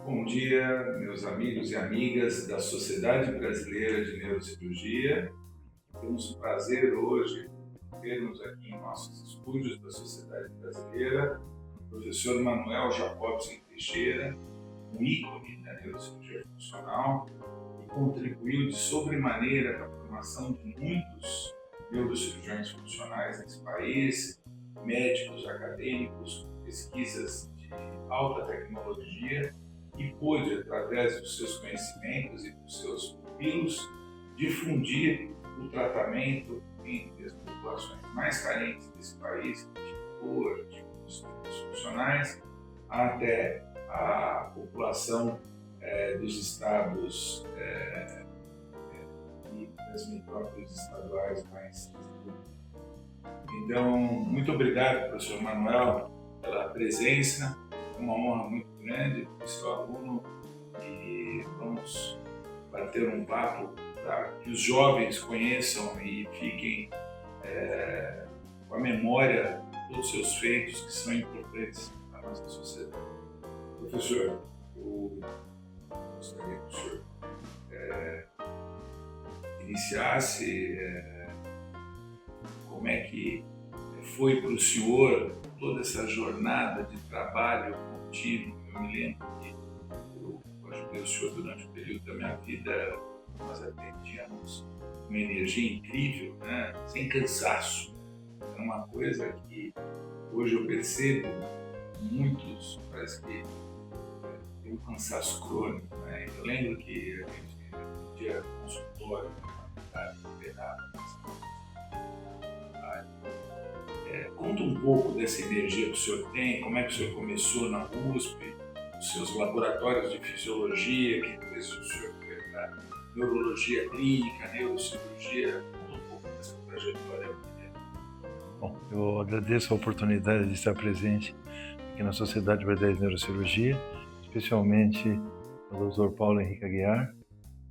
Bom dia, meus amigos e amigas da Sociedade Brasileira de Neurocirurgia. Temos o prazer hoje de termos aqui em nossos estúdios da Sociedade Brasileira o professor Manuel Jacobsen Teixeira, um ícone da neurocirurgia funcional, que contribuiu de sobremaneira para a formação de muitos neurocirurgiões funcionais nesse país, médicos acadêmicos, pesquisas de alta tecnologia, e pôde, através dos seus conhecimentos e dos seus pupilos, difundir o tratamento entre as populações mais carentes desse país, de dor, de funcionais, até a população dos estados e das metrópoles estaduais mais. Então, muito obrigado, professor Manuel, pela presença. É uma honra muito grande ser seu aluno e vamos bater um papo para que os jovens conheçam e fiquem com a memória de todos os seus feitos que são importantes para a nossa sociedade. Professor, eu gostaria que o senhor iniciasse como é que foi para o senhor toda essa jornada de trabalho contínuo. Eu me lembro que eu ajudei o senhor durante o período da minha vida, nós tínhamos uma energia incrível, né? Sem cansaço. Era uma coisa que hoje eu percebo, muitos parece que tem um cansaço crônico, né? Eu lembro que a gente atendia consultório, conta um pouco dessa energia que o senhor tem, como é que o senhor começou na USP, os seus laboratórios de fisiologia, que depois o senhor foi para neurologia clínica, neurocirurgia, conta um pouco dessa trajetória. Bom, eu agradeço a oportunidade de estar presente aqui na Sociedade Brasileira de Neurocirurgia, especialmente o Dr. Paulo Henrique Aguiar,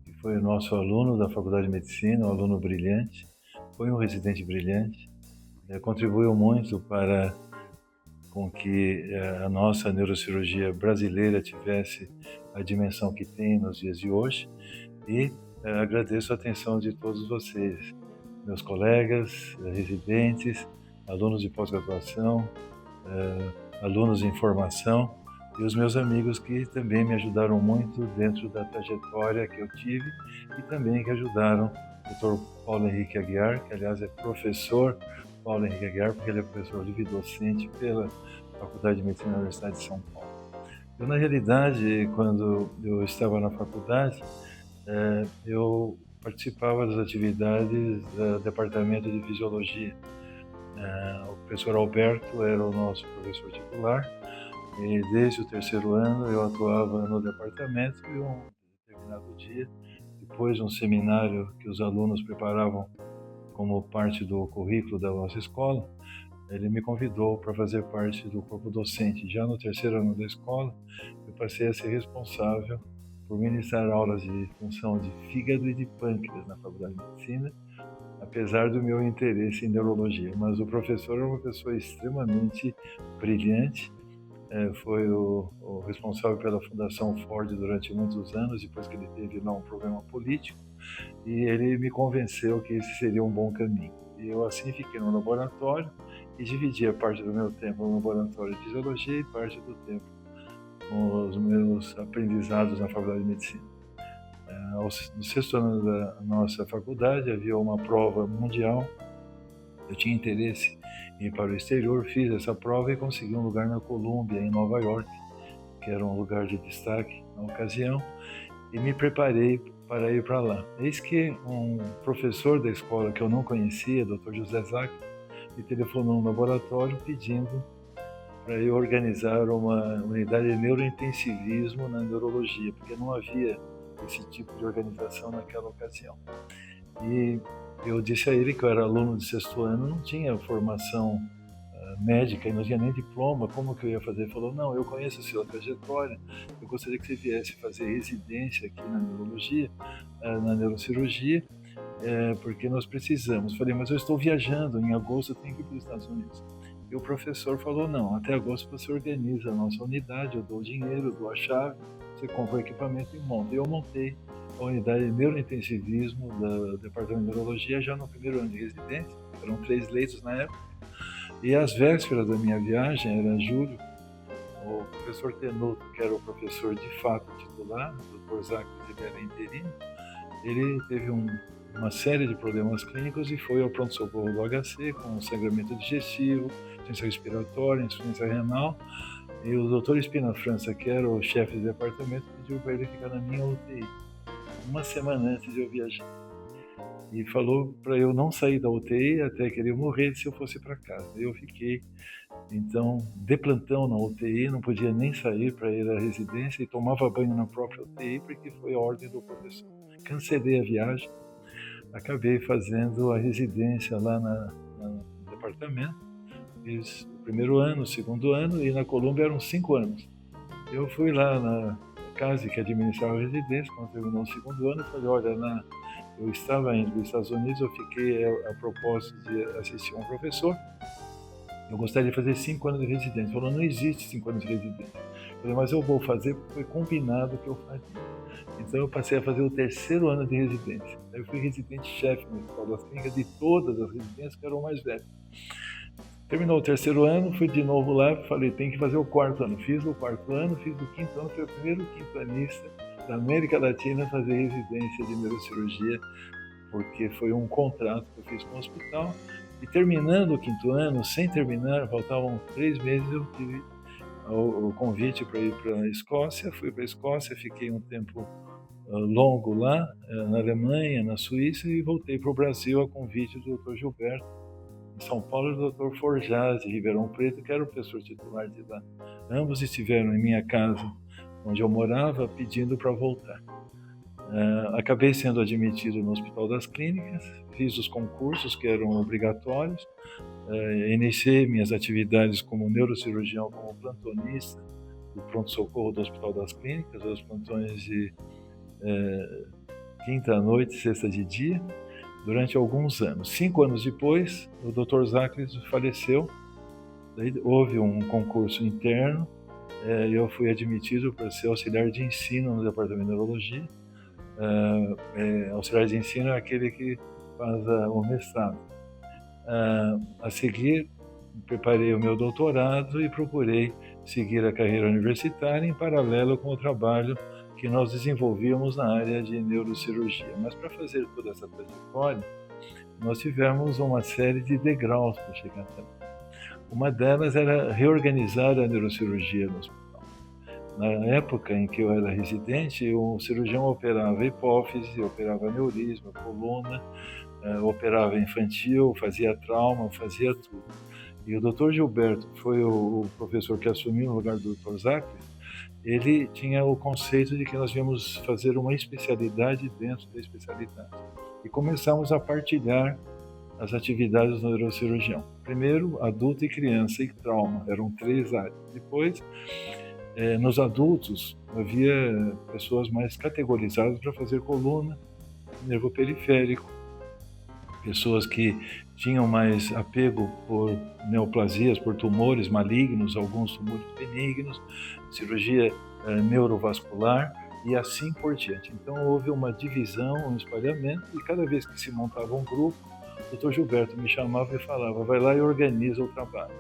que foi o nosso aluno da Faculdade de Medicina, um aluno brilhante, foi um residente brilhante, contribuiu muito para com que a nossa neurocirurgia brasileira tivesse a dimensão que tem nos dias de hoje, e agradeço a atenção de todos vocês, meus colegas, residentes, alunos de pós-graduação, alunos em formação e os meus amigos que também me ajudaram muito dentro da trajetória que eu tive e também que ajudaram o Dr. Paulo Henrique Aguiar, que aliás é professor Paulo Henrique Aguiar, porque ele é professor livre-docente pela Faculdade de Medicina da Universidade de São Paulo. Eu, na realidade, quando eu estava na faculdade, eu participava das atividades do Departamento de Fisiologia. O professor Alberto era o nosso professor titular, e desde o terceiro ano eu atuava no departamento, e um determinado dia, depois de um seminário que os alunos preparavam como parte do currículo da nossa escola, ele me convidou para fazer parte do corpo docente. Já no terceiro ano da escola, eu passei a ser responsável por ministrar aulas de função de fígado e de pâncreas na Faculdade de Medicina, apesar do meu interesse em neurologia. Mas o professor era uma pessoa extremamente brilhante, foi o responsável pela Fundação Ford durante muitos anos, depois que ele teve lá um problema político, e ele me convenceu que esse seria um bom caminho. E eu assim fiquei no laboratório e dividia parte do meu tempo no laboratório de fisiologia e parte do tempo com os meus aprendizados na Faculdade de Medicina. No sexto ano da nossa faculdade havia uma prova mundial, eu tinha interesse em ir para o exterior, fiz essa prova e consegui um lugar na Colômbia, em Nova York, que era um lugar de destaque na ocasião, e me preparei para ir para lá. Eis que um professor da escola que eu não conhecia, Dr. José Zac, me telefonou no laboratório pedindo para eu organizar uma unidade de neurointensivismo na neurologia, porque não havia esse tipo de organização naquela ocasião. E eu disse a ele que eu era aluno de sexto ano, não tinha formação médica e não tinha nem diploma, como que eu ia fazer? Ele falou, não, eu conheço a sua trajetória, eu gostaria que você viesse fazer residência aqui na neurologia, na neurocirurgia, porque nós precisamos. Falei, mas eu estou viajando, em agosto eu tenho que ir para os Estados Unidos. E o professor falou, não, até agosto você organiza a nossa unidade, eu dou o dinheiro, eu dou a chave, você compra o equipamento e monta. Eu montei a unidade de neurointensivismo do Departamento de Neurologia já no primeiro ano de residência. Eram 3 leitos na época. E às vésperas da minha viagem, era julho, o professor Tenuto, que era o professor de fato titular, o Dr. Zaclis, ele era interino, ele teve uma série de problemas clínicos e foi ao pronto-socorro do HC com sangramento digestivo, insuficiência respiratória, insuficiência renal. E o Dr. Espina França, que era o chefe do departamento, pediu para ele ficar na minha UTI, uma semana antes de eu viajar. E falou para eu não sair da UTI até que ele morrer se eu fosse para casa. Eu fiquei, então, de plantão na UTI, não podia nem sair para ir à residência e tomava banho na própria UTI porque foi a ordem do professor. Cancelei a viagem, acabei fazendo a residência lá no departamento. Fiz o primeiro ano, o segundo ano e na Colômbia eram 5 anos. Eu fui lá na casa que administrava a residência, quando terminou o segundo ano, falei, olha, eu estava indo dos Estados Unidos, eu fiquei a propósito de assistir um professor, eu gostaria de fazer 5 anos de residência. Ele falou, não existe 5 anos de residência. Eu falei, mas eu vou fazer porque foi combinado que eu faria. Então eu passei a fazer o 3º ano de residência. Eu fui residente-chefe no Hospital das Clínicas de todas as residências que eram mais velhas. Terminou o 3º ano, fui de novo lá, falei, tem que fazer o 4º ano. Fiz o 4º ano, fiz o 5º ano, fui o primeiro quintoanista da América Latina a fazer residência de neurocirurgia, porque foi um contrato que eu fiz com o hospital. E terminando o 5º ano, sem terminar, faltavam 3 meses, eu tive o convite para ir para a Escócia. Fui para a Escócia, fiquei um tempo longo lá, na Alemanha, na Suíça, e voltei para o Brasil a convite do Dr. Gilberto, em São Paulo, e do Dr. Forjaz, de Ribeirão Preto, que era o professor titular de lá. Ambos estiveram em minha casa, onde eu morava, pedindo para voltar. Acabei sendo admitido no Hospital das Clínicas, fiz os concursos que eram obrigatórios, iniciei minhas atividades como neurocirurgião, como plantonista do pronto-socorro do Hospital das Clínicas, os plantões de quinta à noite, sexta de dia, durante alguns anos. 5 anos depois, o Dr. Zaclis faleceu, daí houve um concurso interno, eu fui admitido para ser auxiliar de ensino no Departamento de Neurologia. Auxiliar de ensino é aquele que faz o mestrado. A seguir, preparei o meu doutorado e procurei seguir a carreira universitária em paralelo com o trabalho que nós desenvolvíamos na área de neurocirurgia. Mas para fazer toda essa trajetória, nós tivemos uma série de degraus para chegar até lá. Uma delas era reorganizar a neurocirurgia no hospital. Na época em que eu era residente, o cirurgião operava hipófise, operava aneurisma, coluna, operava infantil, fazia trauma, fazia tudo. E o Dr. Gilberto, que foi o professor que assumiu no lugar do Dr. Zaclis, ele tinha o conceito de que nós íamos fazer uma especialidade dentro da especialidade. E começamos a partilhar as atividades do neurocirurgião. Primeiro, adulto e criança e trauma, eram 3 áreas. Depois, nos adultos, havia pessoas mais categorizadas para fazer coluna, nervo periférico, pessoas que tinham mais apego por neoplasias, por tumores malignos, alguns tumores benignos, cirurgia neurovascular e assim por diante. Então houve uma divisão, um espalhamento, e cada vez que se montava um grupo, o Dr. Gilberto me chamava e falava, vai lá e organiza o trabalho.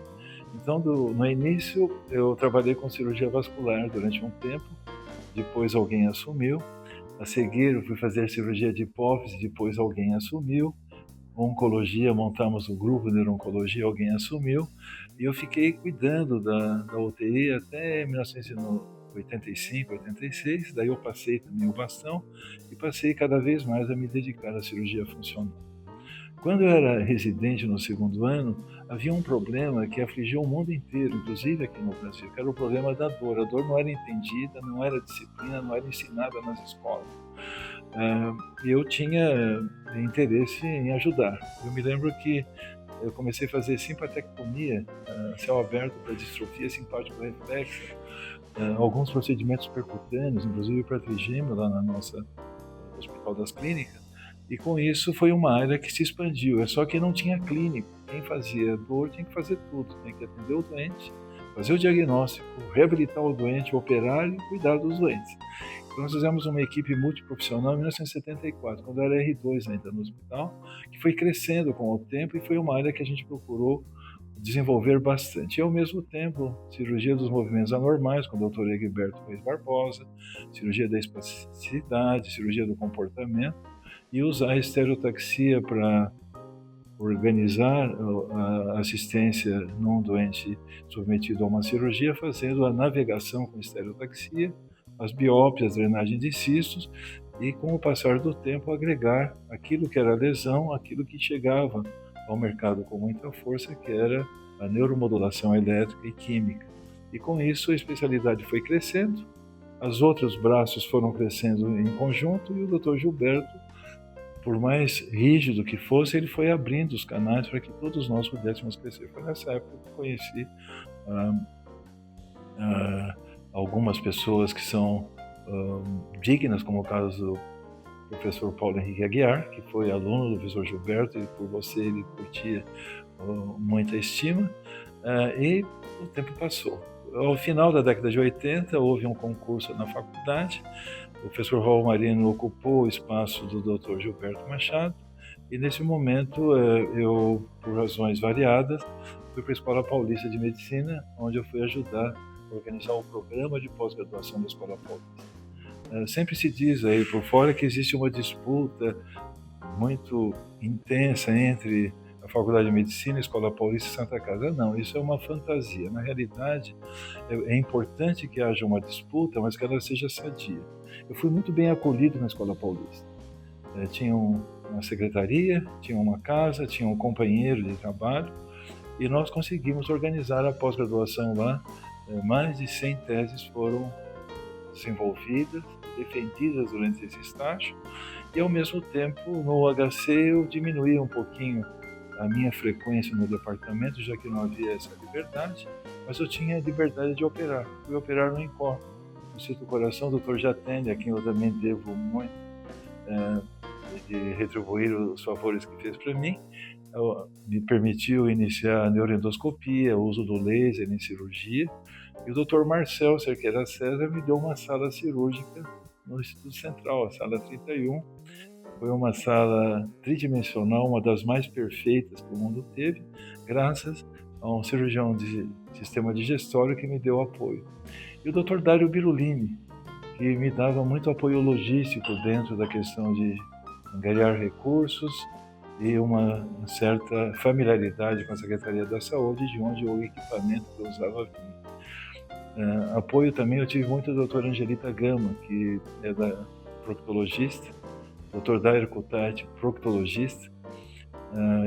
Então, no início, eu trabalhei com cirurgia vascular durante um tempo, depois alguém assumiu. A seguir, eu fui fazer cirurgia de hipófise, depois alguém assumiu. Oncologia, montamos um grupo de neuro-oncologia, alguém assumiu. E eu fiquei cuidando da UTI até 1985, 86. Daí eu passei também o bastão e passei cada vez mais a me dedicar à cirurgia funcional. Quando eu era residente no 2º ano, havia um problema que afligiu o mundo inteiro, inclusive aqui no Brasil, que era o problema da dor. A dor não era entendida, não era disciplina, não era ensinada nas escolas. E eu tinha interesse em ajudar. Eu me lembro que eu comecei a fazer simpatectomia, céu aberto para distrofia simpático-reflexa, alguns procedimentos percutâneos, inclusive para trigêmeo lá na nossa Hospital das Clínicas. E com isso foi uma área que se expandiu, só que não tinha clínico. Quem fazia dor tinha que fazer tudo, tinha que atender o doente, fazer o diagnóstico, reabilitar o doente, operar e cuidar dos doentes. Então, nós fizemos uma equipe multiprofissional em 1974, quando eu era R2 ainda no hospital, que foi crescendo com o tempo e foi uma área que a gente procurou desenvolver bastante. E, ao mesmo tempo, cirurgia dos movimentos anormais, com o Dr. Egberto Reis Barbosa, cirurgia da espasticidade, cirurgia do comportamento, e usar a estereotaxia para organizar a assistência num doente submetido a uma cirurgia, fazendo a navegação com estereotaxia, as biópsias, drenagem de cistos, e com o passar do tempo agregar aquilo que era lesão, aquilo que chegava ao mercado com muita força, que era a neuromodulação elétrica e química. E com isso a especialidade foi crescendo, os outros braços foram crescendo em conjunto, e o Dr. Gilberto, por mais rígido que fosse, ele foi abrindo os canais para que todos nós pudéssemos crescer. Foi nessa época que eu conheci algumas pessoas que são dignas, como o caso do professor Paulo Henrique Aguiar, que foi aluno do professor Gilberto, e por você ele curtia muita estima, e o tempo passou. Ao final da década de 80, houve um concurso na faculdade. O professor Raul Marino ocupou o espaço do Dr. Gilberto Machado, e nesse momento eu, por razões variadas, fui para a Escola Paulista de Medicina, onde eu fui ajudar a organizar o programa de pós-graduação da Escola Paulista. Sempre se diz aí por fora que existe uma disputa muito intensa entre a Faculdade de Medicina, a Escola Paulista e Santa Casa. Não, isso é uma fantasia. Na realidade, é importante que haja uma disputa, mas que ela seja sadia. Eu fui muito bem acolhido na Escola Paulista. Tinha uma secretaria, tinha uma casa, tinha um companheiro de trabalho, e nós conseguimos organizar a pós-graduação lá. Mais de 100 teses foram desenvolvidas, defendidas durante esse estágio, e ao mesmo tempo no HC eu diminuí um pouquinho a minha frequência no departamento, já que não havia essa liberdade, mas eu tinha a liberdade de operar. Fui operar no INCOR, no Instituto do Coração, o Dr. Jatene, a quem eu também devo muito de retribuir os favores que fez para mim. Me permitiu iniciar a neuroendoscopia, o uso do laser em cirurgia, e o Dr. Marcel Cerqueira César me deu uma sala cirúrgica no Instituto Central, a sala 31. Foi uma sala tridimensional, uma das mais perfeitas que o mundo teve, graças a um cirurgião de sistema digestório que me deu apoio. E o Dr. Dário Birulini, que me dava muito apoio logístico dentro da questão de angariar recursos e uma certa familiaridade com a Secretaria da Saúde, de onde o equipamento que eu usava vinha. Apoio também eu tive muito da doutora Angelita Gama, que é da proctologista, Dr. Dair Kutati, proctologista,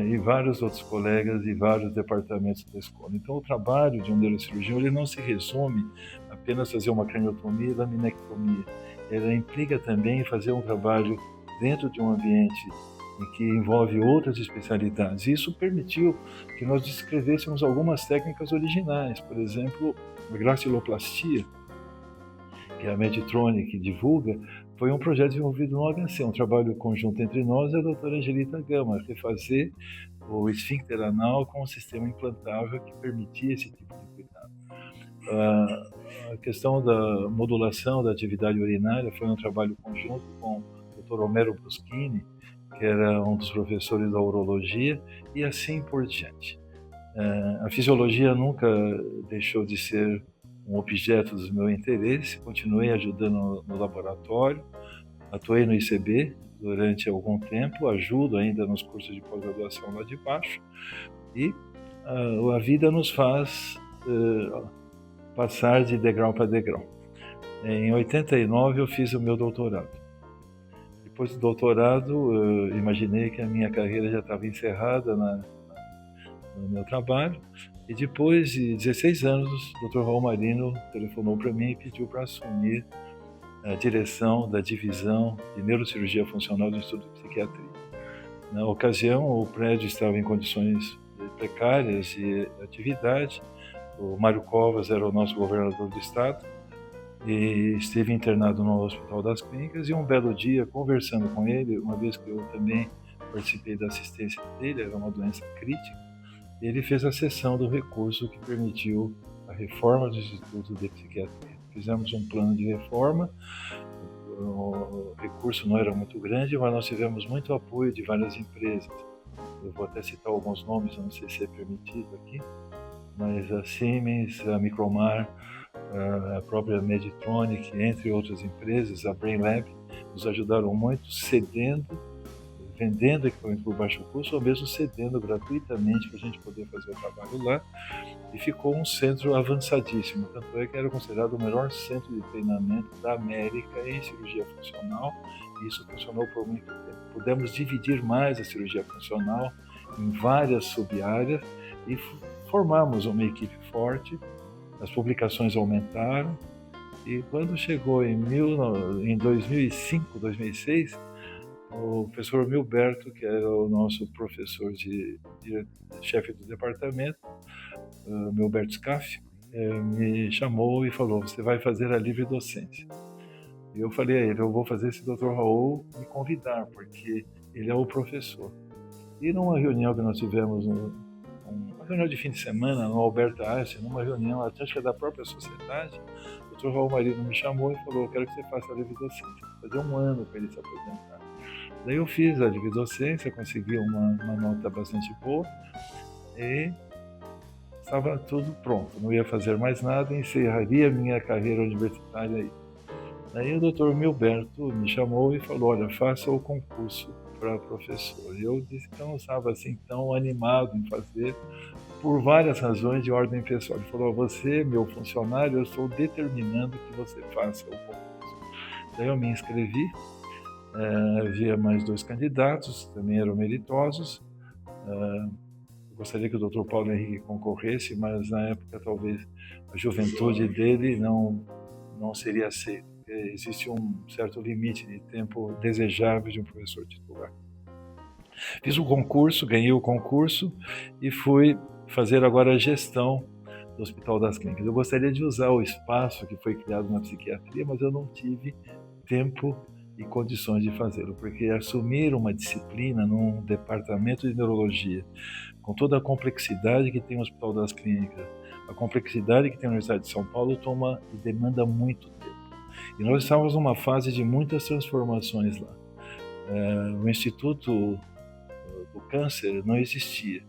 e vários outros colegas e vários departamentos da escola. Então, o trabalho de um neurocirurgião ele não se resume apenas a fazer uma craniotomia e laminectomia. Ele implica também fazer um trabalho dentro de um ambiente em que envolve outras especialidades. Isso permitiu que nós descrevêssemos algumas técnicas originais, por exemplo, a graciloplastia, que a Meditronic divulga, foi um projeto desenvolvido no HC, um trabalho conjunto entre nós e a doutora Angelita Gama, refazer o esfíncter anal com um sistema implantável que permitia esse tipo de cuidado. A questão da modulação da atividade urinária foi um trabalho conjunto com o Dr. Homero Bruschini, que era um dos professores da urologia, e assim por diante. A fisiologia nunca deixou de ser um objeto do meu interesse, continuei ajudando no laboratório, atuei no ICB durante algum tempo, ajudo ainda nos cursos de pós-graduação lá de baixo, e a vida nos faz passar de degrau para degrau. Em 89 eu fiz o meu doutorado. Depois do doutorado, eu imaginei que a minha carreira já estava encerrada no meu trabalho, e depois de 16 anos, o Dr. Raul Marino telefonou para mim e pediu para assumir a direção da divisão de neurocirurgia funcional do Instituto de Psiquiatria. Na ocasião, o prédio estava em condições precárias de atividade. O Mário Covas era o nosso governador do estado e esteve internado no Hospital das Clínicas, e um belo dia, conversando com ele, uma vez que eu também participei da assistência dele, era uma doença crítica, ele fez a cessão do recurso que permitiu a reforma do Instituto de Psiquiatria. Fizemos um plano de reforma, o recurso não era muito grande, mas nós tivemos muito apoio de várias empresas. Eu vou até citar alguns nomes, não sei se é permitido aqui, mas a Siemens, a Micromar, a própria Meditronic, entre outras empresas, a Brainlab, nos ajudaram muito, vendendo equipamento por baixo custo, ou mesmo cedendo gratuitamente para a gente poder fazer o trabalho lá. E ficou um centro avançadíssimo, tanto é que era considerado o melhor centro de treinamento da América em cirurgia funcional, e isso funcionou por muito tempo. Pudemos dividir mais a cirurgia funcional em várias sub-áreas e formamos uma equipe forte, as publicações aumentaram, e quando chegou em 2005, 2006, o professor Milberto, que era o nosso professor chefe do departamento, Milberto Scaff, me chamou e falou: você vai fazer a livre docência. E eu falei a ele: eu vou fazer se o Dr. Raul me convidar, porque ele é o professor. E numa reunião que nós tivemos, uma reunião de fim de semana, no Alberto Einstein, numa reunião acho da própria sociedade, o Dr. Raul Marino me chamou e falou: eu quero que você faça a livre docência. Fazer um ano para ele se apresentar. Daí eu fiz a livre docência, consegui uma nota bastante boa e estava tudo pronto. Não ia fazer mais nada, encerraria minha carreira universitária aí. Daí o Dr. Milberto me chamou e falou: olha, faça o concurso para professor. E eu disse que eu não estava assim tão animado em fazer, por várias razões de ordem pessoal. Ele falou: você, meu funcionário, eu estou determinando que você faça o concurso. Daí eu me inscrevi. Havia mais 2 candidatos, também eram meritosos. Gostaria que o Dr. Paulo Henrique concorresse, mas na época talvez a juventude dele não seria aceita. Existe um certo limite de tempo desejável de um professor titular. Fiz o concurso, ganhei o concurso e fui fazer agora a gestão do Hospital das Clínicas. Eu gostaria de usar o espaço que foi criado na psiquiatria, mas eu não tive tempo e condições de fazê-lo, porque assumir uma disciplina num departamento de neurologia, com toda a complexidade que tem o Hospital das Clínicas, a complexidade que tem a Universidade de São Paulo, toma e demanda muito tempo. E nós estávamos numa fase de muitas transformações lá. O Instituto do Câncer não existia.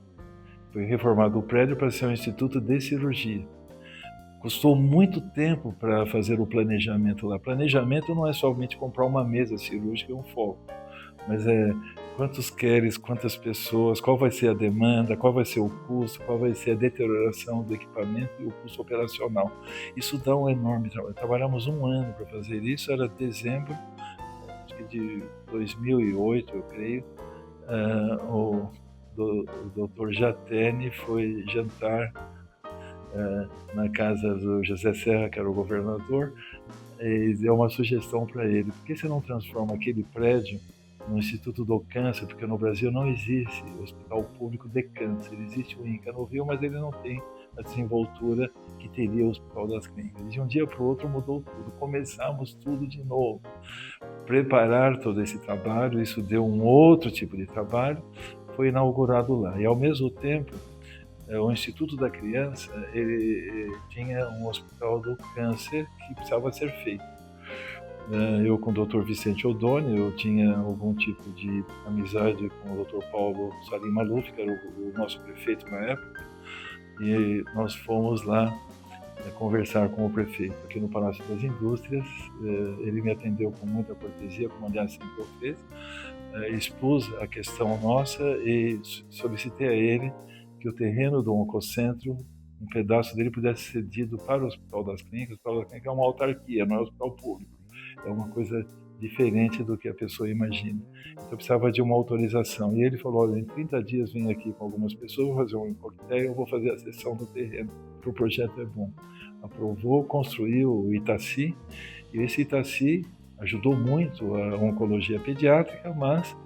Foi reformado o prédio para ser um instituto de cirurgia. Custou muito tempo para fazer o planejamento lá. Planejamento não é somente comprar uma mesa cirúrgica e um foco, mas é quantos queres, quantas pessoas, qual vai ser a demanda, qual vai ser o custo, qual vai ser a deterioração do equipamento e o custo operacional. Isso dá um enorme trabalho. Trabalhamos 1 ano para fazer isso, era dezembro de 2008, eu creio. O Dr. Jatene foi jantar na casa do José Serra, que era o governador, e deu uma sugestão para ele: por que você não transforma aquele prédio no Instituto do Câncer? Porque no Brasil não existe hospital público de câncer. Existe o INCA no Rio, mas ele não tem a desenvoltura que teria o Hospital das Clínicas. E de um dia para o outro mudou tudo, começamos tudo de novo. Preparar todo esse trabalho, isso deu um outro tipo de trabalho, foi inaugurado lá. E ao mesmo tempo, o Instituto da Criança, ele tinha um hospital do câncer que precisava ser feito. Eu com o Dr. Vicente Odoni, eu tinha algum tipo de amizade com o Dr. Paulo Salim Maluf, que era o nosso prefeito na época, e nós fomos lá conversar com o prefeito aqui no Palácio das Indústrias. Ele me atendeu com muita cortesia, como aliás sempre eu fiz, expus a questão nossa e solicitei a ele que o terreno do Oncocentro, um pedaço dele, pudesse ser cedido para o Hospital das Clínicas. O Hospital das Clínicas é uma autarquia, não é um hospital público. É uma coisa diferente do que a pessoa imagina. Então eu precisava de uma autorização. E ele falou: olha, em 30 dias vem aqui com algumas pessoas, vou fazer um coquetel, eu vou fazer a cessão do terreno, porque o projeto é bom. Aprovou, construiu o Itaci, e esse Itaci ajudou muito a oncologia pediátrica, mas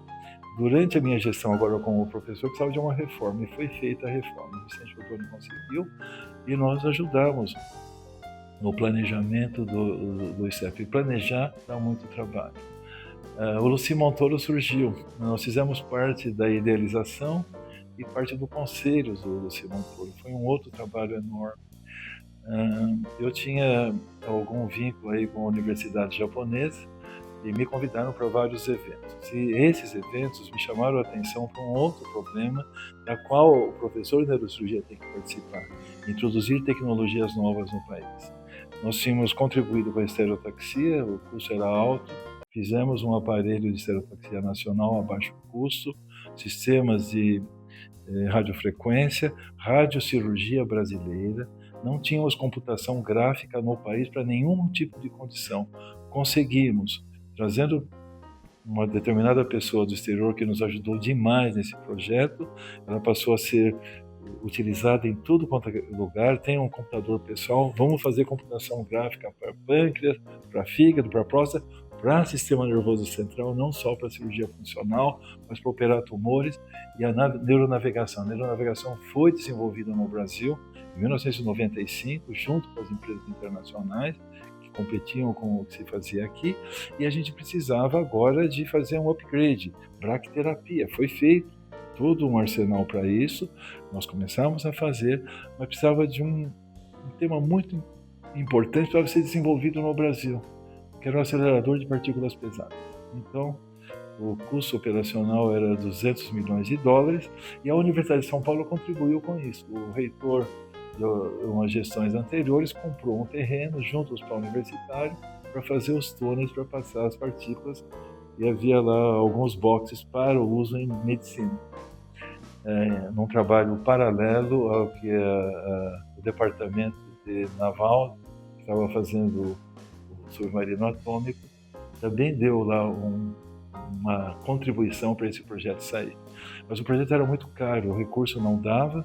durante a minha gestão agora como professor precisava de uma reforma, e foi feita a reforma. O Vicente Odoni conseguiu, e nós ajudamos no planejamento do ICEP. E planejar dá muito trabalho. O Luci Montoro surgiu. Nós fizemos parte da idealização e parte do conselho do Luci Montoro. Foi um outro trabalho enorme. eu tinha algum vínculo aí com a universidade japonesa e me convidaram para vários eventos. E esses eventos me chamaram a atenção para um outro problema, da qual o professor de neurocirurgia tem que participar, introduzir tecnologias novas no país. Nós tínhamos contribuído com a estereotaxia, o custo era alto, fizemos um aparelho de estereotaxia nacional a baixo custo, sistemas de radiofrequência, radiocirurgia brasileira, não tínhamos computação gráfica no país para nenhum tipo de condição. Conseguimos, trazendo uma determinada pessoa do exterior que nos ajudou demais nesse projeto, ela passou a ser utilizada em tudo quanto é lugar, tem um computador pessoal, vamos fazer computação gráfica para pâncreas, para fígado, para próstata, para sistema nervoso central, não só para cirurgia funcional, mas para operar tumores, e a neuronavegação. A neuronavegação foi desenvolvida no Brasil em 1995, junto com as empresas internacionais, que competiam com o que se fazia aqui, e a gente precisava agora de fazer um upgrade, braquiterapia, foi feito todo um arsenal para isso, nós começamos a fazer, mas precisava de um tema muito importante para ser desenvolvido no Brasil, que era o acelerador de partículas pesadas. Então, o custo operacional era 200 milhões de dólares e a Universidade de São Paulo contribuiu com isso. O reitor de umas gestões anteriores comprou um terreno junto ao hospital universitário para fazer os túneis para passar as partículas e havia lá alguns boxes para o uso em medicina. Num trabalho paralelo ao que o Departamento de Naval estava fazendo o submarino atômico, também deu lá uma contribuição para esse projeto sair. Mas o projeto era muito caro, o recurso não dava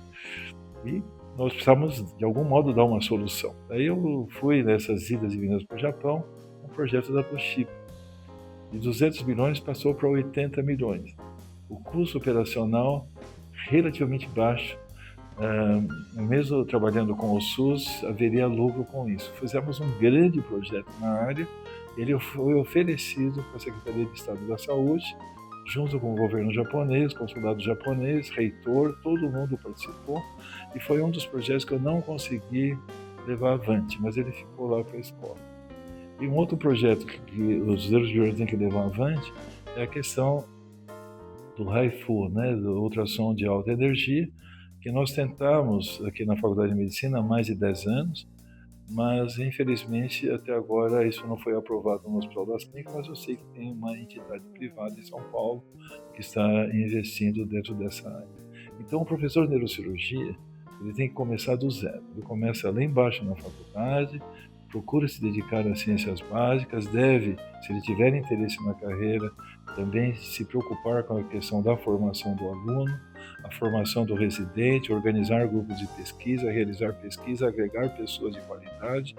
e nós precisávamos de algum modo dar uma solução. Daí eu fui nessas idas e vindas para o Japão, um projeto da Toshiba. De 200 milhões passou para 80 milhões. O custo operacional relativamente baixo, mesmo trabalhando com o SUS, haveria lucro com isso. Fizemos um grande projeto na área, ele foi oferecido para a Secretaria de Estado da Saúde, junto com o governo japonês, consulado japonês, reitor, todo mundo participou, e foi um dos projetos que eu não consegui levar avante, mas ele ficou lá para a escola. E um outro projeto que os neurocirurgiões têm que levar avante é a questão do HIFU, né, do ultrassom de alta energia, que nós tentamos aqui na Faculdade de Medicina há mais de 10 anos, mas infelizmente até agora isso não foi aprovado no Hospital das Clínicas, mas eu sei que tem uma entidade privada em São Paulo que está investindo dentro dessa área. Então o professor de neurocirurgia, ele tem que começar do zero, ele começa lá embaixo na faculdade, procura se dedicar às ciências básicas, deve, se ele tiver interesse na carreira, também se preocupar com a questão da formação do aluno, a formação do residente, organizar grupos de pesquisa, realizar pesquisa, agregar pessoas de qualidade,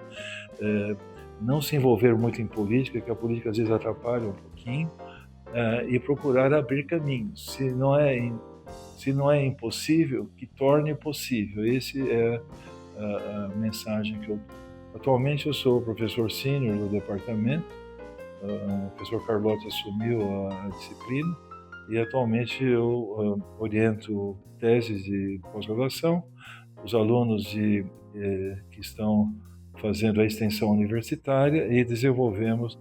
não se envolver muito em política, que a política às vezes atrapalha um pouquinho, e procurar abrir caminhos. Se não é impossível, que torne possível. Essa é a mensagem que eu dou. Atualmente eu sou professor sênior do departamento, o professor Carlotti assumiu a disciplina e atualmente eu oriento teses de pós-graduação, os alunos que estão fazendo a extensão universitária e desenvolvemos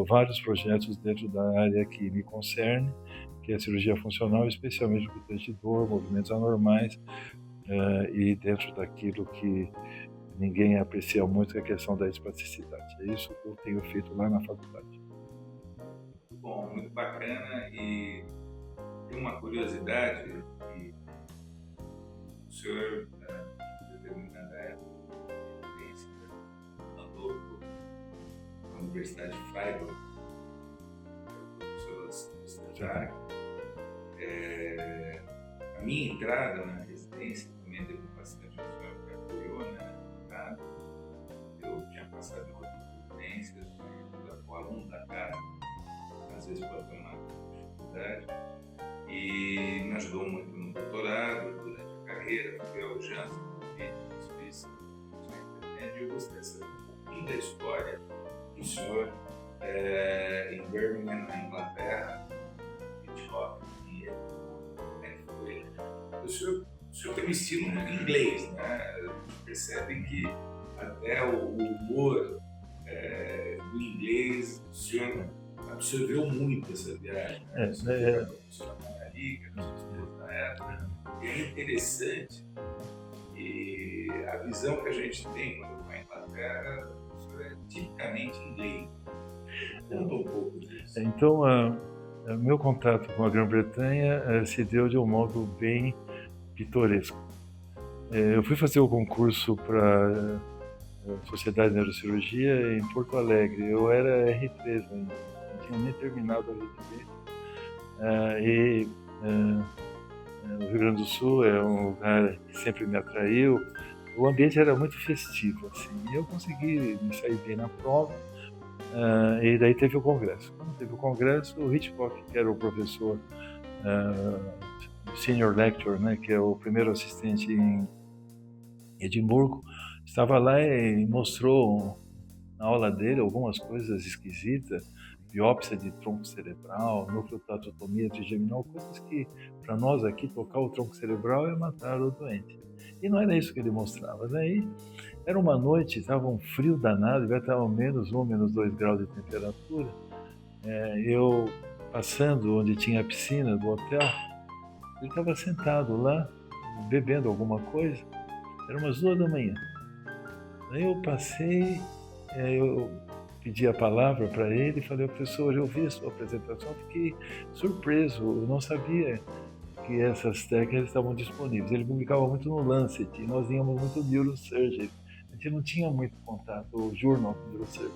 vários projetos dentro da área que me concerne, que é a cirurgia funcional, especialmente no de dor, movimentos anormais e dentro daquilo que ninguém aprecia muito, que é a questão da espasticidade. É isso que eu tenho feito lá na faculdade. Bom, muito bacana, e tem uma curiosidade que o senhor, em determinada época, andou para a Universidade de Freiburg, professor estagiário. A minha entrada na residência também teve bastante, o senhor que apoiou, né? Eu tinha passado em outras residências, o aluno da casa, às vezes pode ter uma dificuldade, e me ajudou muito no doutorado, durante a carreira, fui ao Janssen, na Suíça, e eu gostaria de saber um pouquinho da história do senhor em Birmingham, na Inglaterra, Hitchcock, o senhor o senhor tem um estilo inglês, né? A gente percebe que até o humor do inglês, o senhor absorveu muito essa viagem, né? O senhor na Liga, na época, e é interessante que a visão que a gente tem quando vai à Inglaterra, o senhor é tipicamente inglês. Conta um pouco disso. Então, meu contato com a Grã-Bretanha se deu de um modo bem pitoresco. Eu fui fazer o concurso para a Sociedade de Neurocirurgia em Porto Alegre. Eu era R3 ainda, não tinha nem terminado a residência. O Rio Grande do Sul é um lugar que sempre me atraiu. O ambiente era muito festivo, assim, e eu consegui me sair bem na prova. E daí teve o congresso. Quando teve o congresso, o Hitchcock, que era o professor senior lecturer, né, que é o primeiro assistente em Edimburgo, estava lá e mostrou na aula dele algumas coisas esquisitas, biópsia de tronco cerebral, nucleotatotomia trigeminal, coisas que para nós aqui tocar o tronco cerebral é matar o doente. E não era isso que ele mostrava. Daí era uma noite, estava um frio danado, devia estar -1, -2 graus de temperatura. Eu passando onde tinha a piscina do hotel, ele estava sentado lá, bebendo alguma coisa, era umas 2 da manhã. Daí eu passei, eu pedi a palavra para ele e falei: professor, eu vi a sua apresentação, fiquei surpreso, eu não sabia que essas técnicas estavam disponíveis. Ele publicava muito no Lancet, e nós íamos muito no Neurosurgery. A gente não tinha muito contato, o Journal do Neurosurgery.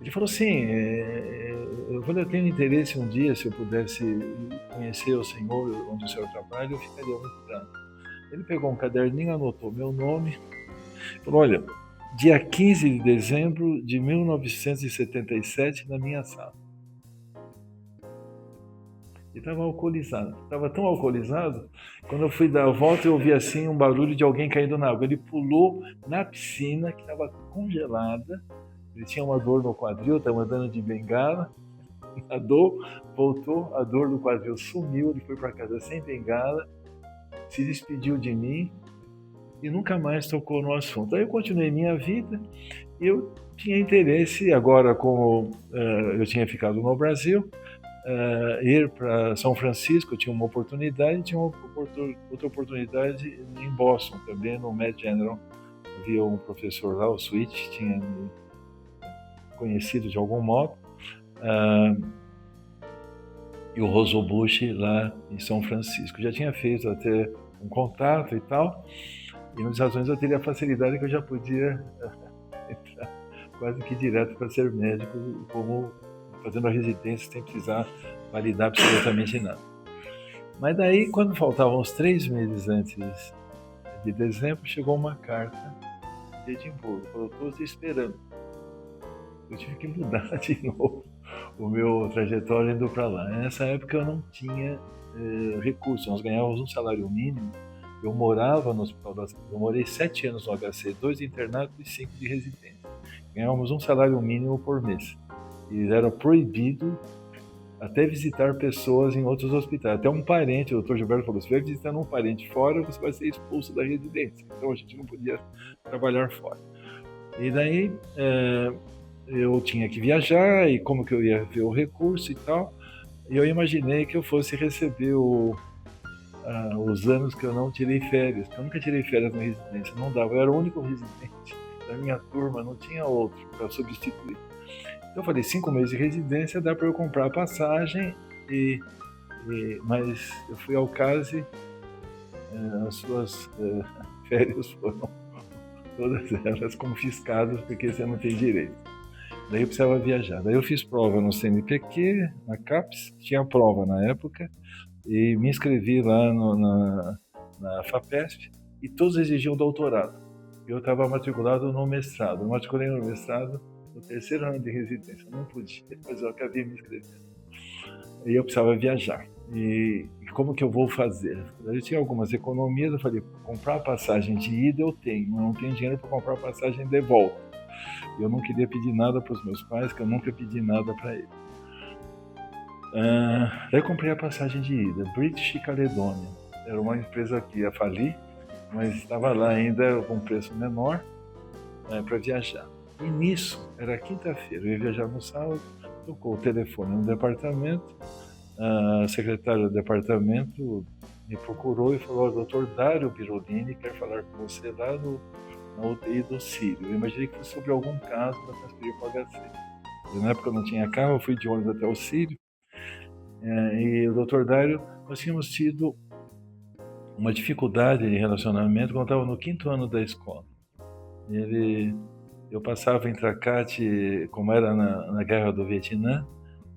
Ele falou assim, eu tenho interesse um dia, se eu pudesse conhecer o senhor, onde o senhor trabalha, eu ficaria muito grato. Ele pegou um caderninho, anotou meu nome, falou: olha, dia 15 de dezembro de 1977, na minha sala. Ele estava alcoolizado, estava tão alcoolizado, quando eu fui dar a volta eu ouvi assim um barulho de alguém caindo na água. Ele pulou na piscina, que estava congelada, ele tinha uma dor no quadril, estava andando de bengala, nadou, voltou, a dor no quadril sumiu, ele foi para casa sem bengala, se despediu de mim e nunca mais tocou no assunto. Aí eu continuei minha vida e eu tinha interesse, agora como eu tinha ficado no Brasil, ir para São Francisco, tinha uma oportunidade, tinha outra oportunidade em Boston também, no Mass General. Havia um professor lá, o Switch, tinha me conhecido de algum modo, e o Rosobush lá em São Francisco. Já tinha feito até um contato e tal, e nos Estados Unidos eu teria a facilidade que eu já podia entrar quase que direto para ser médico, como fazendo a residência sem precisar validar absolutamente nada. Mas daí, quando faltavam uns 3 meses antes de dezembro, chegou uma carta de Edimburgo, falou: estou te esperando. Eu tive que mudar de novo o meu trajetório indo para lá. Nessa época eu não tinha recursos, nós ganhávamos um salário mínimo. Eu morava no Hospital da Saúde, eu morei 7 anos no HC, 2 de internato e 5 de residência. Ganhávamos um salário mínimo por mês. E era proibido até visitar pessoas em outros hospitais. Até um parente, o Dr. Gilberto falou: se vai visitando um parente fora, você vai ser expulso da residência. Então a gente não podia trabalhar fora. E daí eu tinha que viajar, e como que eu ia ver o recurso e tal, e eu imaginei que eu fosse receber os anos que eu não tirei férias. Eu nunca tirei férias na residência, não dava. Eu era o único residente da minha turma, não tinha outro para substituir. Então eu falei: 5 meses de residência dá para eu comprar a passagem, mas eu fui ao CASE, as suas férias foram todas elas confiscadas porque você não tem direito. Daí eu precisava viajar. Daí eu fiz prova no CNPq, na CAPES, tinha prova na época, e me inscrevi lá na FAPESP, e todos exigiam doutorado. Eu estava matriculado no mestrado. Eu matriculei no mestrado no 3º ano de residência. Eu não podia, mas eu acabei me inscrevendo. E eu precisava viajar. E como que eu vou fazer? Eu tinha algumas economias, eu falei: comprar a passagem de ida eu tenho, mas não tenho dinheiro para comprar a passagem de volta. Eu não queria pedir nada para os meus pais, que eu nunca pedi nada para eles. Daí eu comprei a passagem de ida, British Caledonia. era uma empresa que ia falir, mas estava lá ainda com preço menor para viajar. E nisso, era quinta-feira, eu ia viajar no sábado, tocou o telefone no departamento, a secretária do departamento me procurou e falou: Dr. Dário Birolini quer falar com você lá na UTI do Sírio. Eu imaginei que fosse sobre algum caso para transferir para o HC. Na época eu não tinha carro, eu fui de ônibus até o Sírio, e o Dr. Dário, nós tínhamos tido uma dificuldade de relacionamento quando eu estava no 5º ano da escola. Eu passava em Tracate, como era na Guerra do Vietnã,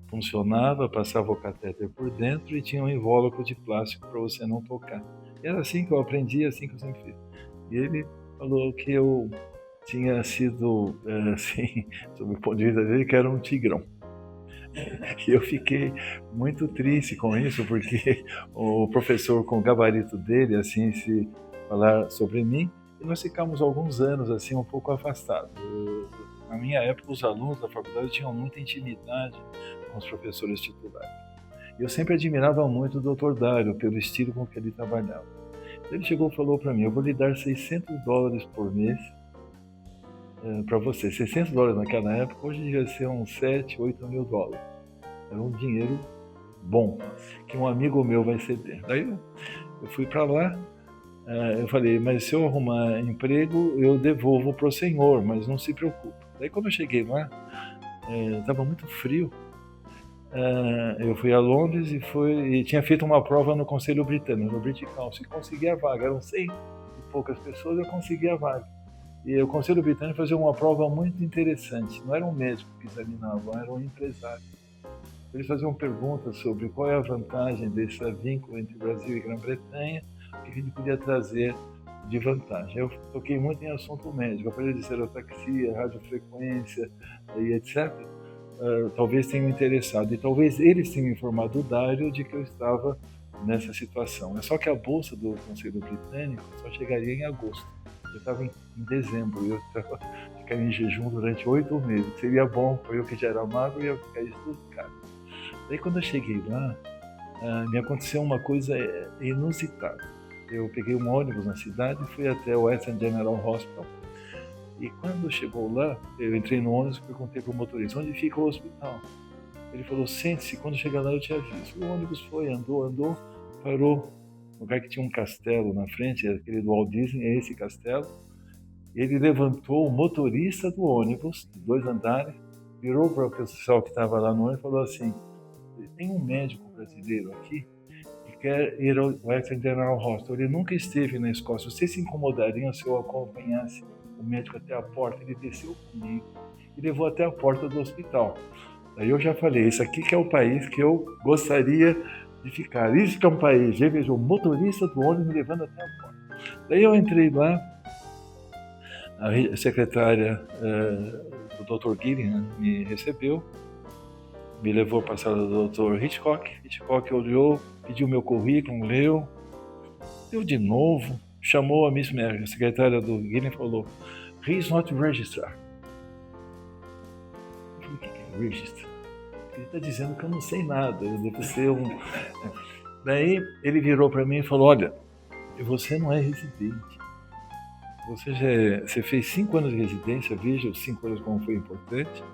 funcionava, passava o catéter por dentro e tinha um invólucro de plástico para você não tocar. E era assim que eu aprendi, assim que eu sempre fiz. E ele falou que eu tinha sido, assim, sob o ponto de vista dele, que era um tigrão. E eu fiquei muito triste com isso, porque o professor, com o gabarito dele, assim, se falar sobre mim, e nós ficamos alguns anos, assim, um pouco afastados. Na minha época, os alunos da faculdade tinham muita intimidade com os professores titulares. Eu sempre admirava muito o Dr. Dário, pelo estilo com que ele trabalhava. Ele chegou e falou para mim: eu vou lhe dar $600 por mês para você. $600 naquela época, hoje devia ser uns 7, 8 mil dólares. Era um dinheiro bom, que um amigo meu vai ceder. Daí eu fui para lá, eu falei: mas se eu arrumar emprego, eu devolvo para o senhor, mas não se preocupe. Daí quando eu cheguei lá, estava muito frio. Eu fui a Londres e tinha feito uma prova no Conselho Britânico, no British Council, e consegui a vaga. Eram 100 e poucas pessoas, eu consegui a vaga. E o Conselho Britânico fazia uma prova muito interessante. Não era um médico que examinava, era um empresário. Eles faziam perguntas sobre qual é a vantagem desse vínculo entre Brasil e Grã-Bretanha, o que ele podia trazer de vantagem. Eu toquei muito em assunto médico, aparelho de serotaxia, radiofrequência e etc. Talvez tenham interessado, e talvez eles tenham informado o Dário de que eu estava nessa situação. É só que a bolsa do Conselho Britânico só chegaria em agosto. Eu estava em dezembro, eu estava ficando em jejum durante 8 meses. Seria bom, eu que já era magro, ia ficar isso tudo caro. Daí quando eu cheguei lá, me aconteceu uma coisa inusitada. Eu peguei um ônibus na cidade e fui até o Western General Hospital. E quando chegou lá, eu entrei no ônibus e perguntei para o motorista: onde fica o hospital? Ele falou: sente-se, quando chegar lá eu te aviso. O ônibus foi, andou, parou no lugar que tinha um castelo na frente, aquele do Walt Disney, é esse castelo. Ele levantou o motorista do ônibus, de 2 andares, virou para o pessoal que estava lá no ônibus e falou assim: tem um médico brasileiro aqui que quer ir ao Western General Hospital. Ele nunca esteve na Escócia. Vocês se incomodariam se eu acompanhasse o médico até a porta? Ele desceu comigo e levou até a porta do hospital. Aí eu já falei: isso aqui que é o país que eu gostaria de ficar. Isso que é um país. Já vejo o motorista do ônibus me levando até a porta. Daí eu entrei lá, a secretária do Dr. Gillingham me recebeu, me levou para a sala do Dr. Hitchcock. Hitchcock olhou, pediu meu currículo, leu, deu de novo, chamou a Miss Mary, a secretária do Gillingham, e falou: he is not registrar. Eu falei: o que é registrar? Ele está dizendo que eu não sei nada, eu devo ser um... Daí ele virou para mim e falou: olha, você não é residente. Você fez 5 anos de residência, veja os 5 anos como foi importante.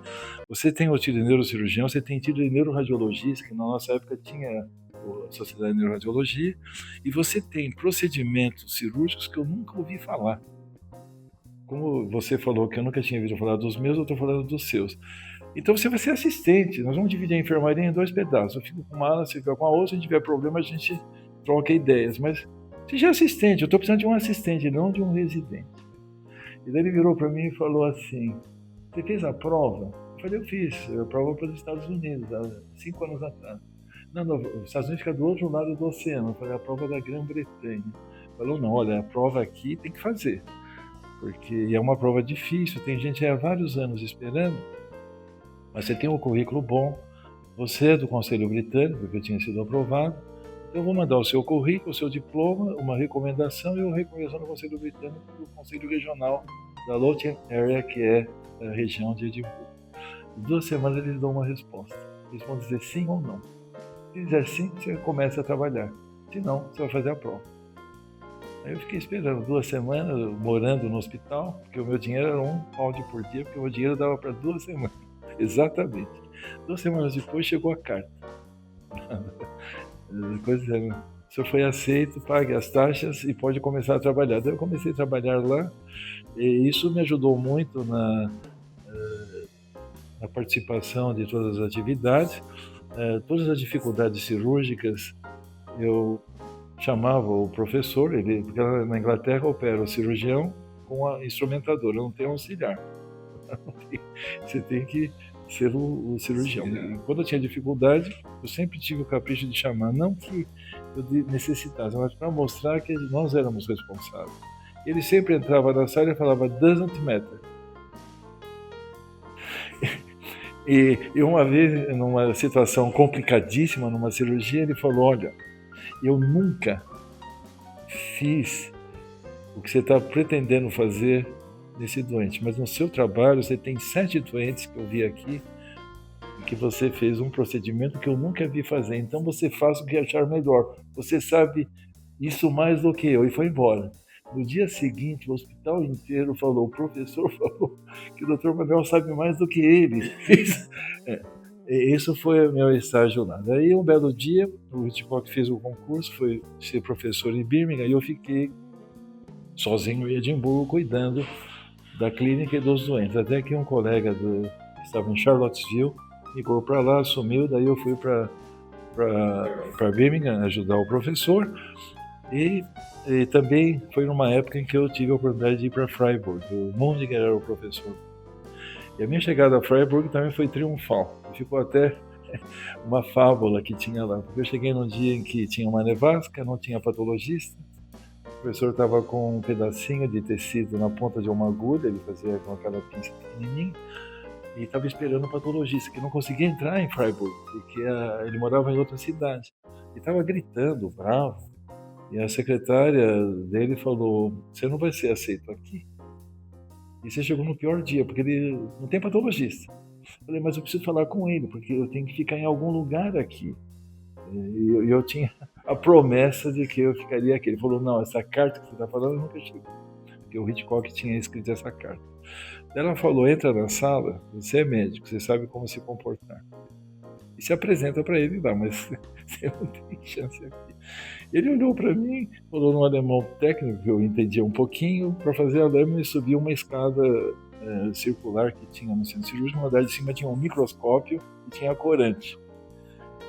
Você tem o título de neurocirurgião, você tem título de neuroradiologista, que na nossa época tinha a Sociedade de Neuroradiologia, e você tem procedimentos cirúrgicos que eu nunca ouvi falar. Como você falou que eu nunca tinha ouvido falar dos meus, eu estou falando dos seus. Então você vai ser assistente, nós vamos dividir a enfermaria em 2 pedaços. Eu fico com uma ala, você fica com a outra, se a gente tiver problema a gente troca ideias, mas você já é assistente, eu estou precisando de um assistente, não de um residente. E daí ele virou para mim e falou assim: você fez a prova? Eu falei: eu fiz, a prova para os Estados Unidos, há 5 anos atrás. Não, os Estados Unidos fica do outro lado do oceano. Eu falei: a prova da Grã-Bretanha. Falou: não, olha, a prova aqui tem que fazer, porque é uma prova difícil, tem gente há vários anos esperando, mas você tem um currículo bom, você é do Conselho Britânico, porque eu tinha sido aprovado, então eu vou mandar o seu currículo, o seu diploma, uma recomendação e uma recomendação do Conselho Britânico do Conselho Regional da Lothian Area, que é a região de Edimburgo. Em 2 semanas eles dão uma resposta, eles vão dizer sim ou não. Se dizer sim, você começa a trabalhar, se não, você vai fazer a prova. Aí eu fiquei esperando 2 semanas, morando no hospital, porque o meu dinheiro era £1 por dia, porque o meu dinheiro dava para 2 semanas. Exatamente. 2 semanas depois chegou a carta. Depois disseram, o senhor foi aceito, pague as taxas e pode começar a trabalhar. Daí eu comecei a trabalhar lá, e isso me ajudou muito na participação de todas as atividades. Todas as dificuldades cirúrgicas, eu chamava o professor, porque na Inglaterra opera o cirurgião com a instrumentadora, não tem auxiliar. Você tem que ser o cirurgião. E quando eu tinha dificuldade, eu sempre tive o capricho de chamar, não que eu necessitasse, mas para mostrar que nós éramos responsáveis. Ele sempre entrava na sala e falava, doesn't matter. E uma vez, numa situação complicadíssima, numa cirurgia, ele falou, olha, eu nunca fiz o que você está pretendendo fazer nesse doente, mas no seu trabalho você tem 7 doentes que eu vi aqui, que você fez um procedimento que eu nunca vi fazer, então você faz o que achar melhor, você sabe isso mais do que eu, e foi embora. No dia seguinte, o hospital inteiro falou, o professor falou que o Dr. Manuel sabe mais do que ele. Isso foi o meu estágio lá. Daí, um belo dia, o Hitchcock fez o concurso, foi ser professor em Birmingham, e eu fiquei sozinho em Edimburgo, cuidando da clínica e dos doentes. Até que um colega que estava em Charlottesville ligou para lá, sumiu, daí eu fui para Birmingham ajudar o professor. E também foi numa época em que eu tive a oportunidade de ir para Freiburg. O Mundinger era o professor. E a minha chegada a Freiburg também foi triunfal. Ficou até uma fábula que tinha lá. Porque eu cheguei num dia em que tinha uma nevasca, não tinha patologista. O professor estava com um pedacinho de tecido na ponta de uma agulha, ele fazia com aquela pinça pequenininha, e estava esperando o patologista, que não conseguia entrar em Freiburg, porque ele morava em outra cidade. E estava gritando, bravo. E a secretária dele falou, você não vai ser aceito aqui. E você chegou no pior dia, porque ele não tem patologista. Eu falei, mas eu preciso falar com ele, porque eu tenho que ficar em algum lugar aqui. E eu tinha a promessa de que eu ficaria aqui. Ele falou, não, essa carta que você está falando nunca chegou. Porque o Hitchcock tinha escrito essa carta. Ela falou, entra na sala, você é médico, você sabe como se comportar. E se apresenta para ele lá, mas você não tem chance aqui. Ele olhou para mim, falou num alemão técnico, que eu entendia um pouquinho, para fazer a lâmina e subir uma escada circular que tinha no centro cirúrgico. Na verdade, em cima tinha um microscópio e tinha corante.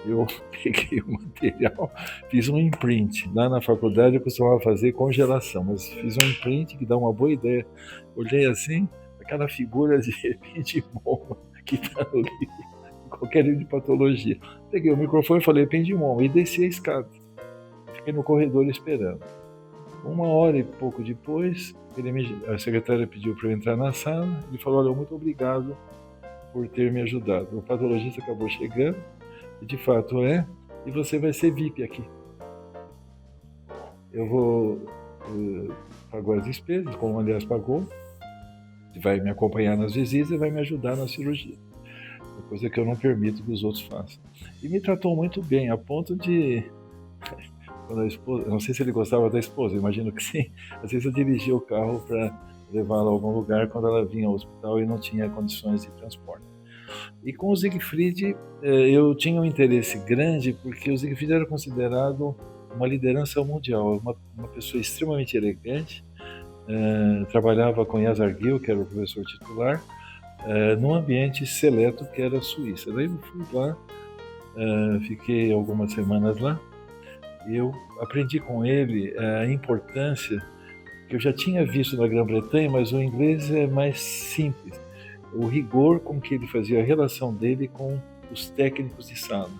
Eu peguei o material, fiz um imprint. Lá na faculdade eu costumava fazer congelação, mas fiz um imprint que dá uma boa ideia. Olhei assim, aquela figura de ependimoma que está no livro, qualquer livro de patologia. Peguei o microfone e falei ependimoma e desci a escada. Fiquei no corredor esperando. 1 hora e pouco depois, a secretária pediu para eu entrar na sala. Ele falou, olha, muito obrigado por ter me ajudado. O patologista acabou chegando, e de fato e você vai ser VIP aqui. Eu vou pagar as despesas, como aliás pagou, vai me acompanhar nas visitas e vai me ajudar na cirurgia. Coisa que eu não permito que os outros façam. E me tratou muito bem, a ponto de... Quando a esposa, não sei se ele gostava da esposa, imagino que sim. Às vezes eu dirigia o carro para levá-la a algum lugar quando ela vinha ao hospital e não tinha condições de transporte. E com o Siegfried eu tinha um interesse grande, porque o Siegfried era considerado uma liderança mundial, uma pessoa extremamente elegante, trabalhava com Yazar Gil, que era o professor titular, num ambiente seleto que era a Suíça. Daí eu fui lá, fiquei algumas semanas lá, e eu aprendi com ele a importância que eu já tinha visto na Grã-Bretanha, mas o inglês é mais simples. O rigor com que ele fazia a relação dele com os técnicos de sala,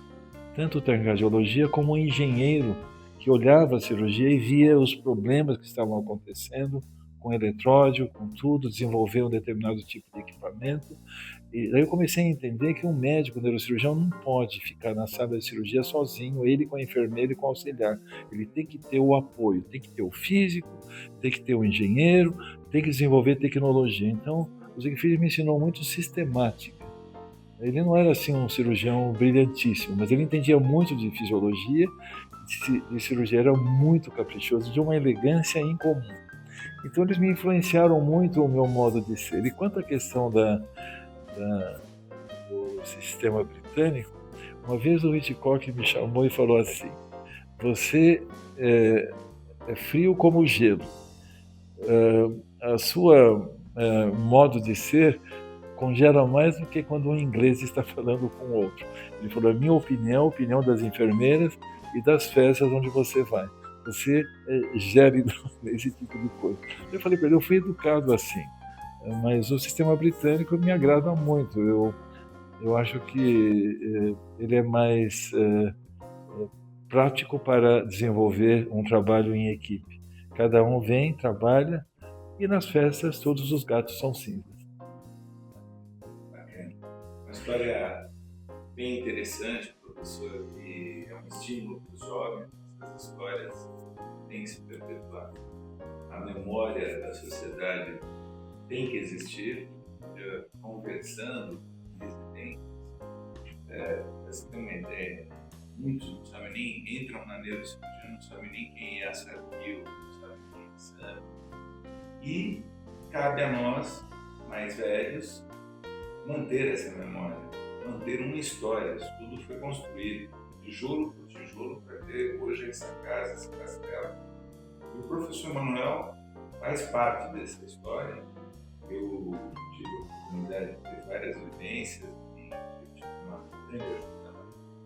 tanto em radiologia como o engenheiro que olhava a cirurgia e via os problemas que estavam acontecendo com eletródio, com tudo, desenvolver um determinado tipo de equipamento. E daí eu comecei a entender que um médico, um neurocirurgião, não pode ficar na sala de cirurgia sozinho, ele com a enfermeira e com o auxiliar. Ele tem que ter o apoio, tem que ter o físico, tem que ter o engenheiro, tem que desenvolver tecnologia. Então, o Siegfried me ensinou muito sistemática. Ele não era assim um cirurgião brilhantíssimo, mas ele entendia muito de fisiologia, de cirurgia era muito caprichoso, de uma elegância incomum. Então eles me influenciaram muito o meu modo de ser. E quanto à questão do sistema britânico, uma vez o Hitchcock me chamou e falou assim: você é frio como gelo. A sua modo de ser congela mais do que quando um inglês está falando com outro. Ele falou: a minha opinião, a opinião das enfermeiras e das festas onde você vai. Você é gélido nesse tipo de coisa. Eu falei para ele: eu fui educado assim, mas o sistema britânico me agrada muito. Eu acho que ele é mais prático para desenvolver um trabalho em equipe. Cada um vem, trabalha, e nas festas todos os gatos são cinzas. Bacana. Uma história bem interessante, professor, e é um estímulo para os jovens. Essas histórias têm que se perpetuar. A memória da sociedade tem que existir. Conversando com residentes, você tem uma ideia, muitos não sabem nem, entram na neurocirurgia, não sabem nem quem é a Sarkio, não sabem quem é Sam. E cabe a nós, mais velhos, manter essa memória, manter uma história. Isso tudo foi construído, tijolo por tijolo, para ter hoje essa casa, esse castelo. E o professor Manuel faz parte dessa história. Eu tive a oportunidade de ter várias vivências e eu tive uma grande ajuda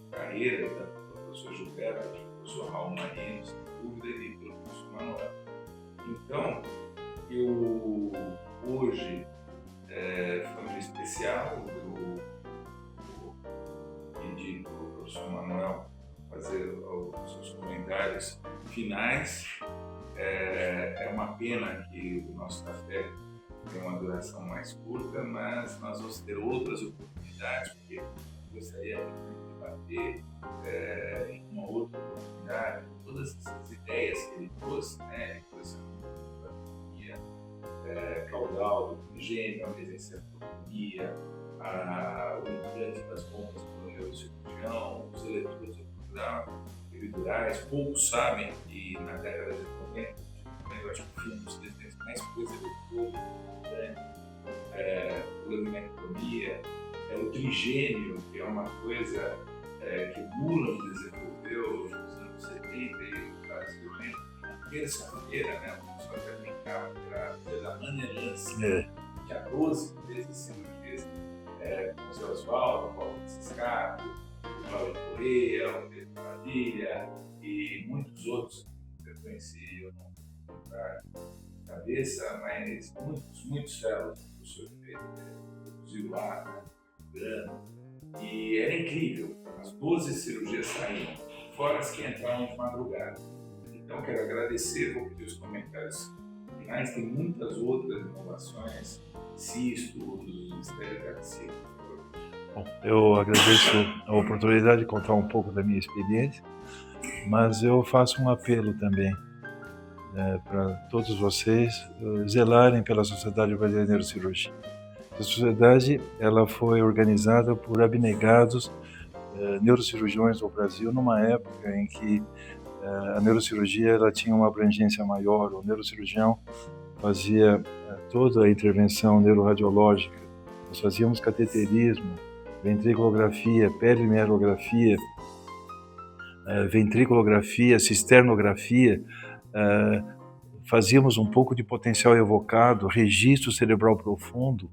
na carreira, tanto do professor Gilberto, do professor Raul Marino, sem dúvida, e pelo professor Manuel. Então, eu hoje, família especial, eu pedi para o professor Manuel fazer os seus comentários finais. É uma pena que o nosso café tem uma duração mais curta, mas nós vamos ter outras oportunidades, porque eu gostaria de debater em uma outra oportunidade todas essas ideias que ele trouxe, né? Ele trouxe a autonomia caudal do gênio, a mesencephalomia, o implante das bombas para o neurocirurgião, os eletrodos epidurais. Poucos sabem que na década de 90, eu acho que foi um dos desenhos mais coisa eletrodo, poliomectomia, o trigênio, que é uma coisa que o Bullen desenvolveu nos anos 70 e no Brasil, na terça-feira, né? O pessoal até brincava que era a coisa da manelância, que há 12 vezes cirurgias com o Zé Osvaldo, o Paulo Franciscato, o Cláudio Correia, o Pedro Padilha e muitos outros que eu conheci, eu não vou lembrar de cabeça, mas muitos células que o senhor produziu lá, né? Grano. E era incrível, as 12 cirurgias saíam, fora as que entravam de madrugada. Então, quero agradecer, vou pedir os comentários finais, tem muitas outras inovações, cistos, estereotaxia. Bom, eu agradeço a oportunidade de contar um pouco da minha experiência, mas eu faço um apelo também para todos vocês zelarem pela Sociedade Brasileira de Neurocirurgia. A sociedade ela foi organizada por abnegados neurocirurgiões do Brasil numa época em que a neurocirurgia ela tinha uma abrangência maior. O neurocirurgião fazia toda a intervenção neuroradiológica. Nós fazíamos cateterismo, ventriculografia, perimielografia, ventriculografia, cisternografia, fazíamos um pouco de potencial evocado, registro cerebral profundo.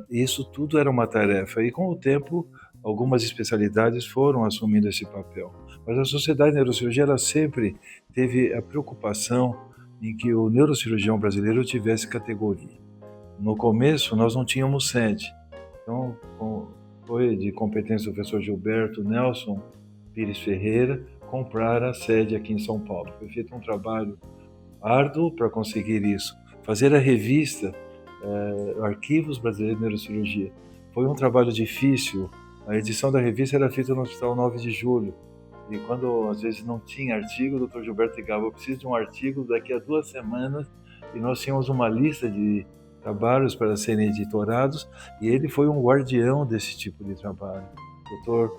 Isso tudo era uma tarefa e com o tempo algumas especialidades foram assumindo esse papel. Mas a Sociedade de Neurocirurgia ela sempre teve a preocupação em que o neurocirurgião brasileiro tivesse categoria. No começo nós não tínhamos sede, então foi de competência do professor Gilberto Nelson Pires Ferreira comprar a sede aqui em São Paulo. Foi feito um trabalho árduo para conseguir isso. Fazer a revista Arquivos Brasileiros de Neurocirurgia foi um trabalho difícil. A edição da revista era feita no Hospital 9 de Julho. E quando às vezes não tinha artigo, o Dr. Gilberto ligava: eu preciso de um artigo daqui a 2 semanas. E nós tínhamos uma lista de trabalhos para serem editorados. E ele foi um guardião desse tipo de trabalho. O Dr.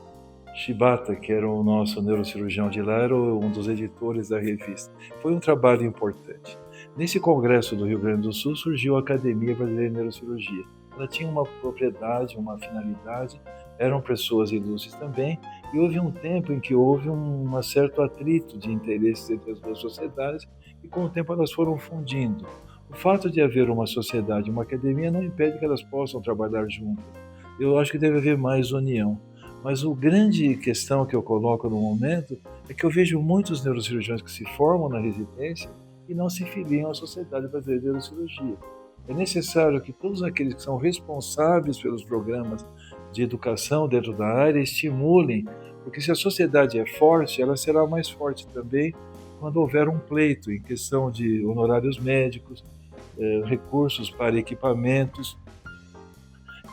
Shibata, que era o nosso neurocirurgião de lá, era um dos editores da revista. Foi um trabalho importante. Nesse congresso do Rio Grande do Sul surgiu a Academia Brasileira de Neurocirurgia. Ela tinha uma propriedade, uma finalidade, eram pessoas ilustres também, e houve um tempo em que houve um certo atrito de interesses entre as duas sociedades, e com o tempo elas foram fundindo. O fato de haver uma sociedade, uma academia, não impede que elas possam trabalhar juntas. Eu acho que deve haver mais união. Mas a grande questão que eu coloco no momento é que eu vejo muitos neurocirurgiões que se formam na residência e não se filiam à Sociedade Brasileira de Neurocirurgia. É necessário que todos aqueles que são responsáveis pelos programas de educação dentro da área estimulem, porque se a sociedade é forte, ela será mais forte também quando houver um pleito em questão de honorários médicos, recursos para equipamentos,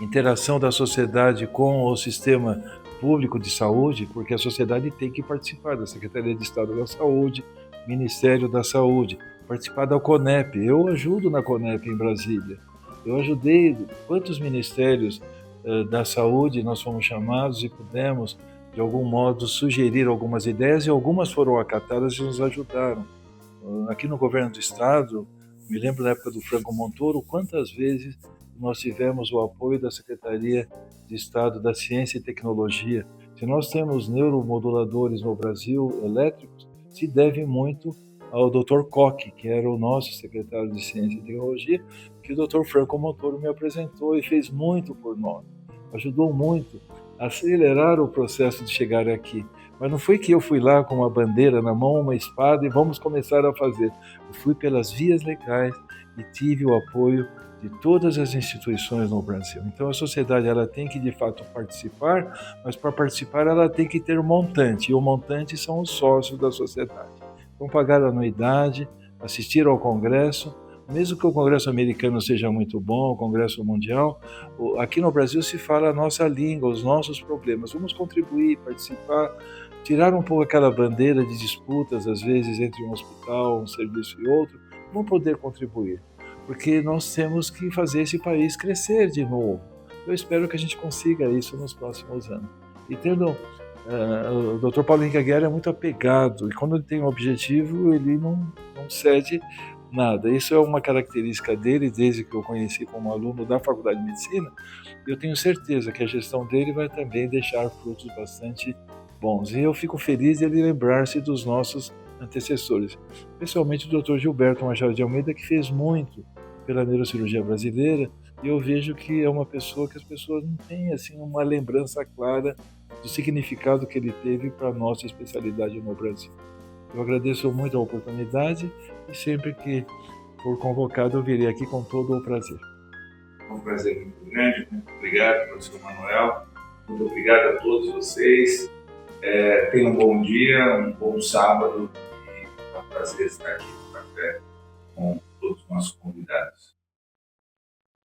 interação da sociedade com o sistema público de saúde, porque a sociedade tem que participar da Secretaria de Estado da Saúde, Ministério da Saúde, participar da CONEP. Eu ajudo na CONEP em Brasília. Eu ajudei quantos ministérios da saúde nós fomos chamados e pudemos, de algum modo, sugerir algumas ideias e algumas foram acatadas e nos ajudaram. Aqui no governo do Estado, me lembro da época do Franco Montoro, quantas vezes nós tivemos o apoio da Secretaria de Estado da Ciência e Tecnologia. Se nós temos neuromoduladores no Brasil elétricos, se deve muito ao Dr. Koch, que era o nosso secretário de Ciência e Tecnologia, que o Dr. Franco Montoro me apresentou e fez muito por nós. Ajudou muito a acelerar o processo de chegar aqui. Mas não foi que eu fui lá com uma bandeira na mão, uma espada e vamos começar a fazer. Eu fui pelas vias legais e tive o apoio de todas as instituições no Brasil. Então a sociedade ela tem que de fato participar, mas para participar ela tem que ter um montante, e o montante são os sócios da sociedade. Vão pagar anuidade, assistir ao congresso, mesmo que o congresso americano seja muito bom, o congresso mundial, aqui no Brasil se fala a nossa língua, os nossos problemas. Vamos contribuir, participar, tirar um pouco aquela bandeira de disputas, às vezes, entre um hospital, um serviço e outro, vamos poder contribuir, porque nós temos que fazer esse país crescer de novo. Eu espero que a gente consiga isso nos próximos anos. E tendo o Dr. Paulo Henrique Aguiar é muito apegado, e quando ele tem um objetivo, ele não cede nada. Isso é uma característica dele, desde que eu conheci como aluno da Faculdade de Medicina. Eu tenho certeza que a gestão dele vai também deixar frutos bastante bons. E eu fico feliz de ele lembrar-se dos nossos antecessores, especialmente o Dr. Gilberto Machado de Almeida, que fez muito pela neurocirurgia brasileira, e eu vejo que é uma pessoa que as pessoas não têm assim uma lembrança clara do significado que ele teve para a nossa especialidade no Brasil. Eu agradeço muito a oportunidade e sempre que for convocado eu virei aqui com todo o prazer. É um prazer muito grande, muito obrigado, professor Manuel, muito obrigado a todos vocês. Tenham um bom dia, um bom sábado, e é um prazer estar aqui no café com todos os nossos convidados.